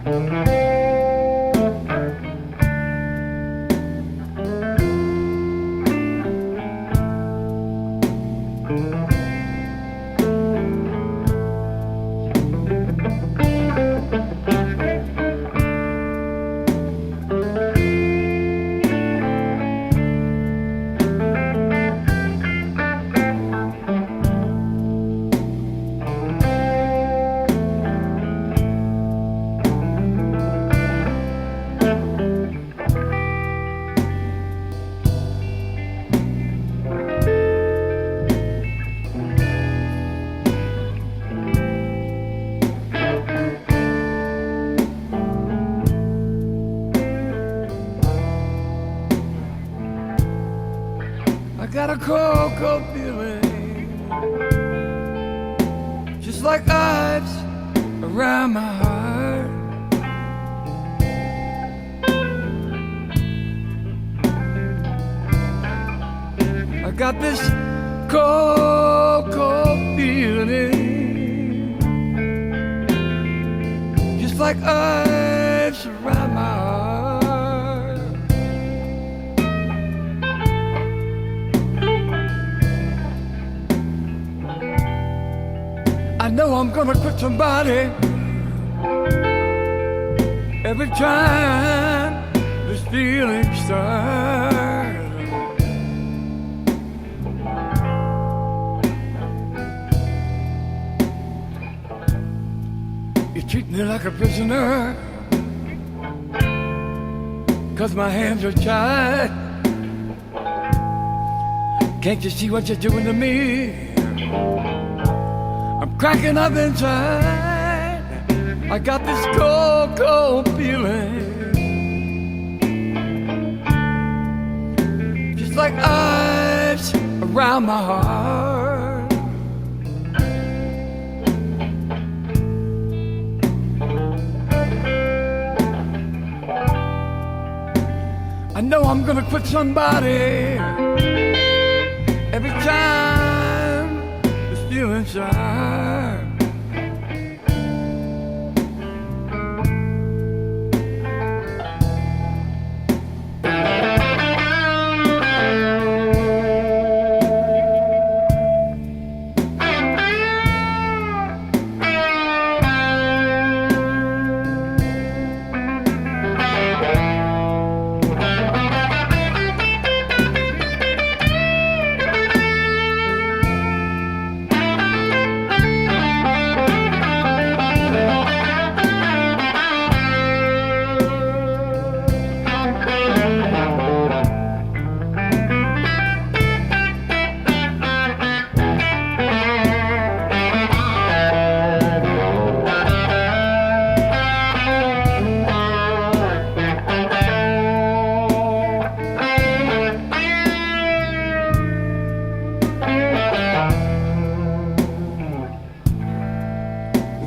I got a cold, cold feeling, just like ice around my heart. I got this cold, cold feeling, just like ice around my heart. I know I'm gonna quit somebody every time this feeling starts. You treat me like a prisoner, 'cause my hands are tied. Can't you see what you're doing to me? I'm cracking up inside. I got this cold, cold feeling, just like ice around my heart. I know I'm gonna quit somebody every time this feeling starts.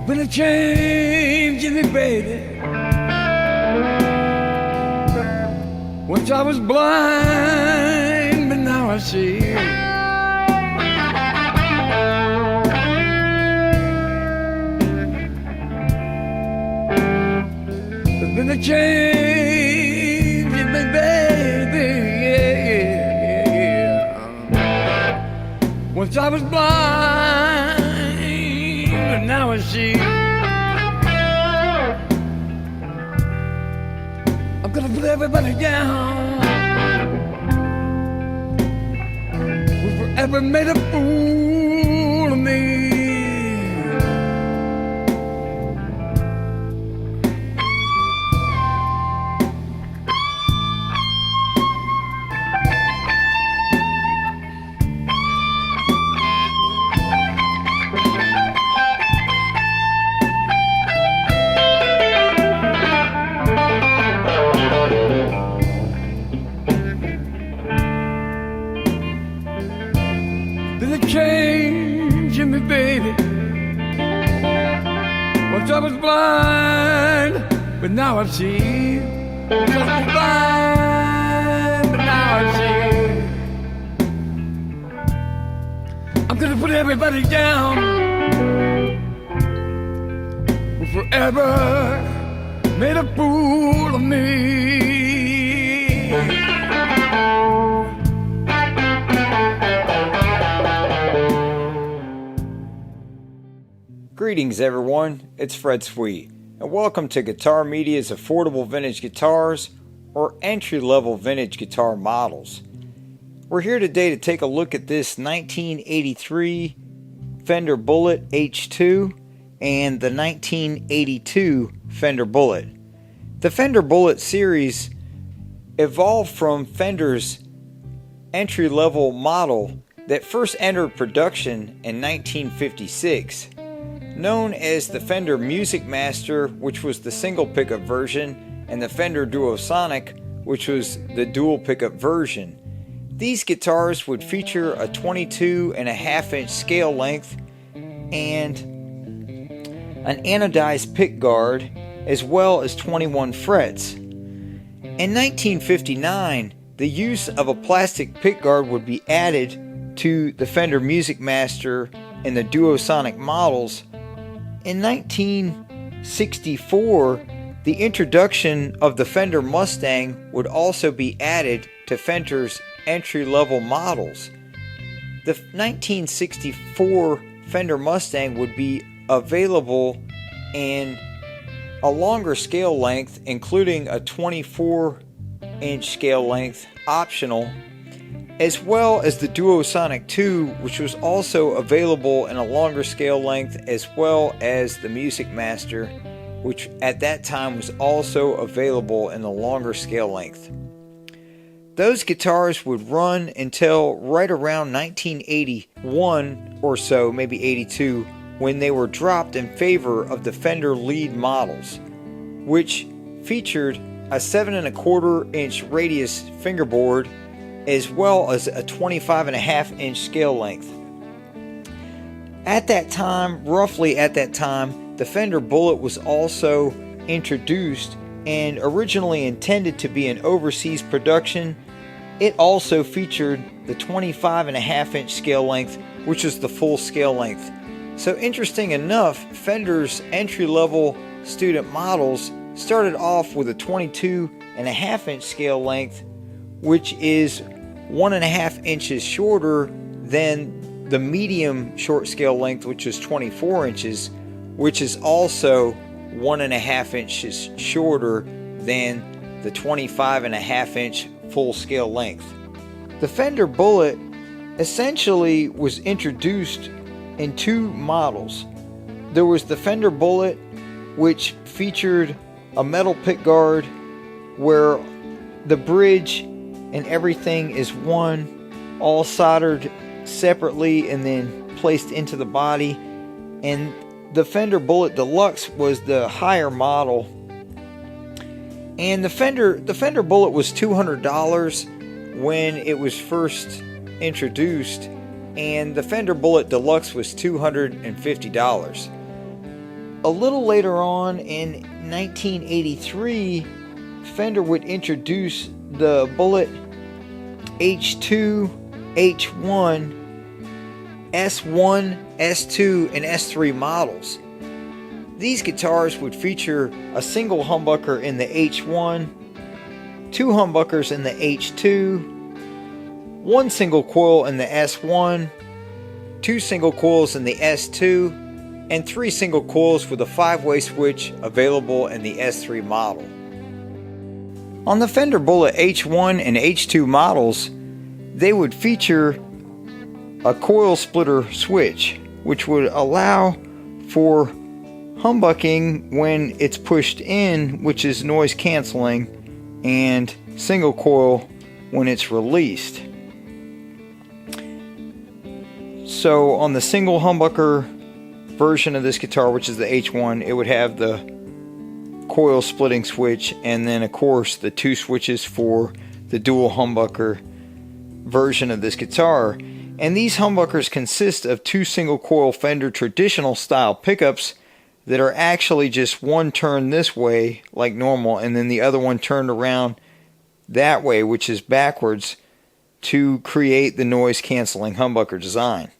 Been a change in me, baby. Once I was blind, but now I see. There's been a change in me, baby. Yeah. Once I was blind, but now I see. I'm gonna put everybody down. We forever made a fool of me. There's a change in me, baby. Once I was blind, but now I see. Once I was blind, but now I see. I'm gonna put everybody down. We'll forever made a fool of me. Greetings everyone, it's Fred Sweet, and welcome to Guitar Media's Affordable Vintage Guitars, or entry-level vintage guitar models. We're here today to take a look at this 1983 Fender Bullet H2 and the 1982 Fender Bullet. The Fender Bullet series evolved from Fender's entry-level model that first entered production in 1956. Known as the Fender Music Master, which was the single pickup version, and the Fender Duosonic, which was the dual pickup version. These guitars would feature a 22.5-inch scale length and an anodized pick guard, as well as 21 frets. In 1959, the use of a plastic pick guard would be added to the Fender Music Master and the Duosonic models. In 1964, the introduction of the Fender Mustang would also be added to Fender's entry-level models. The 1964 Fender Mustang would be available in a longer scale length, including a 24-inch scale length optional, as well as the Duosonic 2, which was also available in a longer scale length, as well as the Music Master, which at that time was also available in the longer scale length. Those guitars would run until right around 1981 or so, maybe 82, when they were dropped in favor of the Fender lead models, which featured a 7.25-inch radius fingerboard, as well as a 25.5-inch scale length. At that time, roughly at that time, the Fender Bullet was also introduced and originally intended to be an overseas production. It also featured the 25.5-inch scale length, which is the full scale length. So interesting enough, Fender's entry-level student models started off with a 22.5-inch scale length, which is 1.5 inches shorter than the medium short scale length, which is 24 inches, which is also 1.5 inches shorter than the 25.5-inch full scale length. The Fender Bullet essentially was introduced in two models. There was the Fender Bullet, which featured a metal pick guard where the bridge and everything is one, all soldered separately and then placed into the body. And the Fender Bullet Deluxe was the higher model. And the Fender Bullet was $200 when it was first introduced, and the Fender Bullet Deluxe was $250. A little later on, in 1983, Fender would introduce the Bullet H2, H1, S1, S2, and S3 models. These guitars would feature a single humbucker in the H1, two humbuckers in the H2, one single coil in the S1, two single coils in the S2, and three single coils with a 5-way switch available in the S3 model. On the Fender Bullet H1 and H2 models, they would feature a coil splitter switch, which would allow for humbucking when it's pushed in, which is noise canceling, and single coil when it's released. So on the single humbucker version of this guitar, which is the H1, it would have the coil splitting switch, and then of course the two switches for the dual humbucker version of this guitar. And these humbuckers consist of two single coil Fender traditional style pickups that are actually just one turned this way like normal, and then the other one turned around that way, which is backwards, to create the noise canceling humbucker design.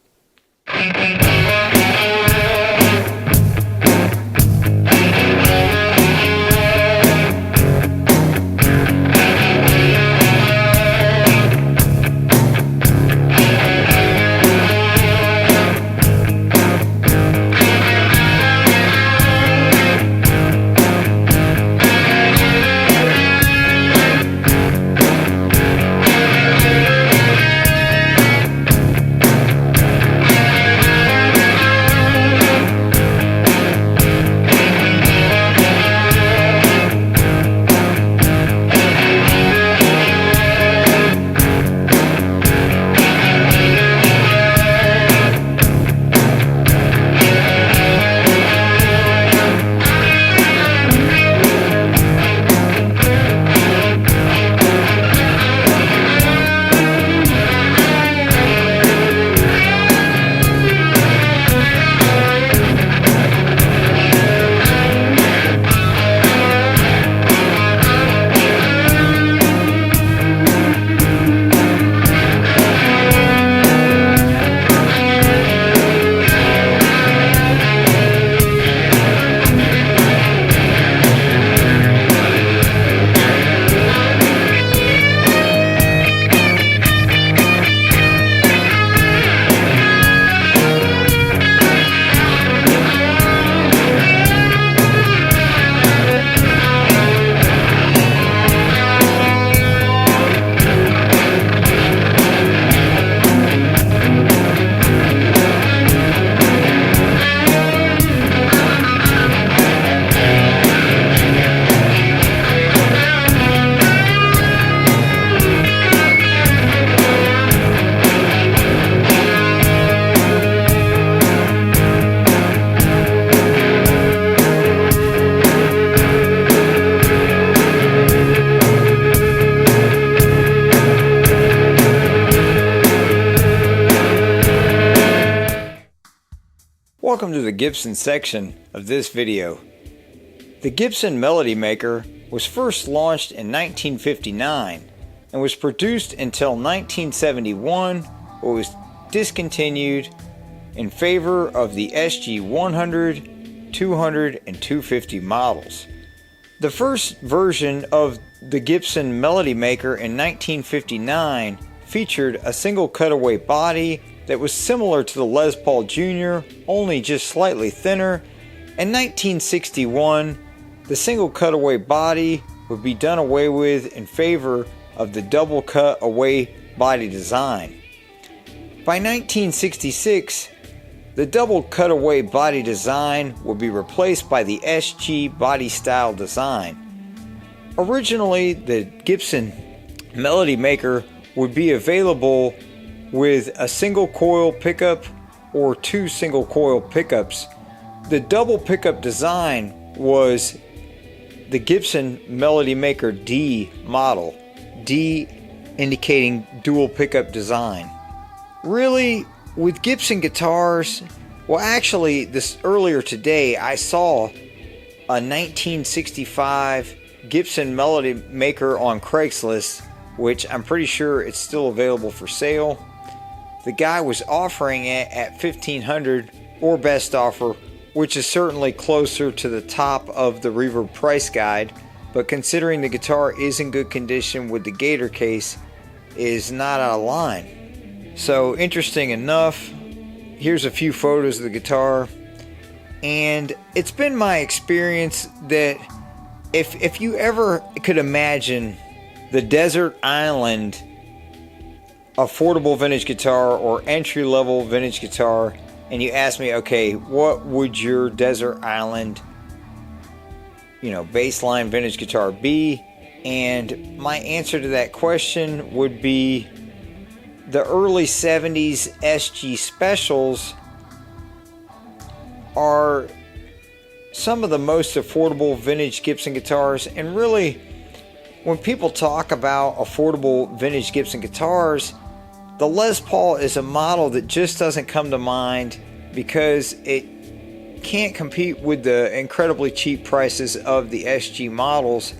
Welcome to the Gibson section of this video. The Gibson Melody Maker was first launched in 1959 and was produced until 1971, but was discontinued in favor of the SG 100, 200, and 250 models. The first version of the Gibson Melody Maker in 1959 featured a single cutaway body that was similar to the Les Paul Jr., only just slightly thinner. In 1961, the single cutaway body would be done away with in favor of the double cutaway body design. By 1966, the double cutaway body design would be replaced by the SG body style design. Originally, the Gibson Melody Maker would be available with a single coil pickup or two single coil pickups. The double pickup design was the Gibson Melody Maker D model, D indicating dual pickup design. Really, with Gibson guitars, well actually this earlier today I saw a 1965 Gibson Melody Maker on Craigslist, which I'm pretty sure it's still available for sale. The guy was offering it at $1,500 or best offer, which is certainly closer to the top of the Reverb price guide, but considering the guitar is in good condition with the gator case, is not out of line. So interesting enough, here's a few photos of the guitar, and it's been my experience that if you ever could imagine the desert island affordable vintage guitar or entry-level vintage guitar, and you ask me, okay, what would your desert island, baseline vintage guitar be? And my answer to that question would be the early 70s SG Specials are some of the most affordable vintage Gibson guitars. And really, when people talk about affordable vintage Gibson guitars, the Les Paul is a model that just doesn't come to mind because it can't compete with the incredibly cheap prices of the SG models.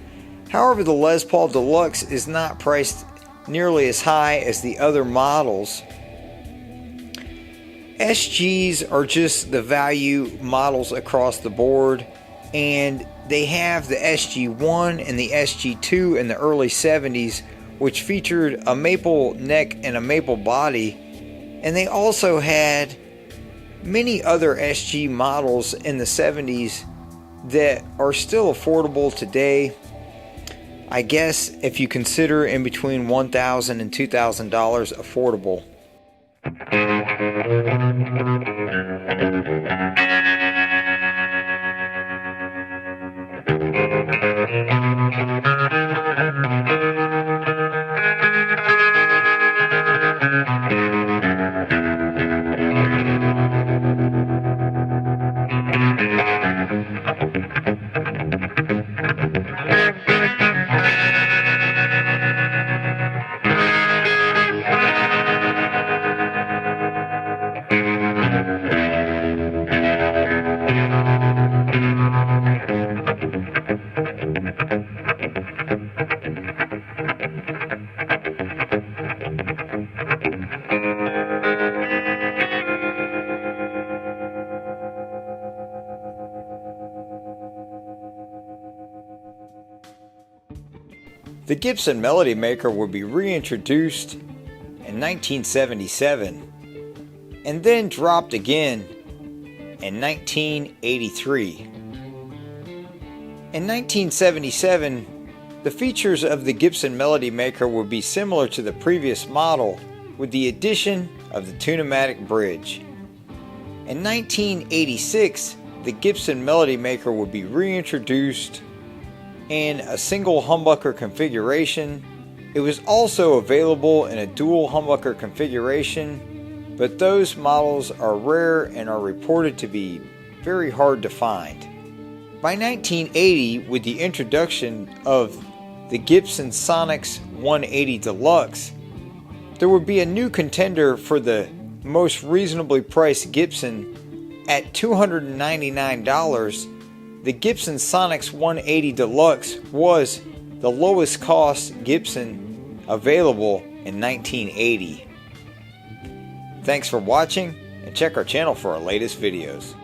However, the Les Paul Deluxe is not priced nearly as high as the other models. SGs are just the value models across the board, and they have the SG1 and the SG2 in the early 70s, which featured a maple neck and a maple body, and they also had many other SG models in the 70s that are still affordable today. I guess if you consider in between $1,000 and $2,000 affordable. The Gibson Melody Maker would be reintroduced in 1977 and then dropped again in 1983. In 1977, the features of the Gibson Melody Maker would be similar to the previous model with the addition of the Tune-o-matic bridge. In 1986, the Gibson Melody Maker would be reintroduced in a single humbucker configuration. It was also available in a dual humbucker configuration, but those models are rare and are reported to be very hard to find. By 1980, with the introduction of the Gibson Sonics 180 Deluxe, there would be a new contender for the most reasonably priced Gibson At $299, the Gibson Sonics 180 Deluxe was the lowest cost Gibson available in 1980. Thanks for watching, and check our channel for our latest videos.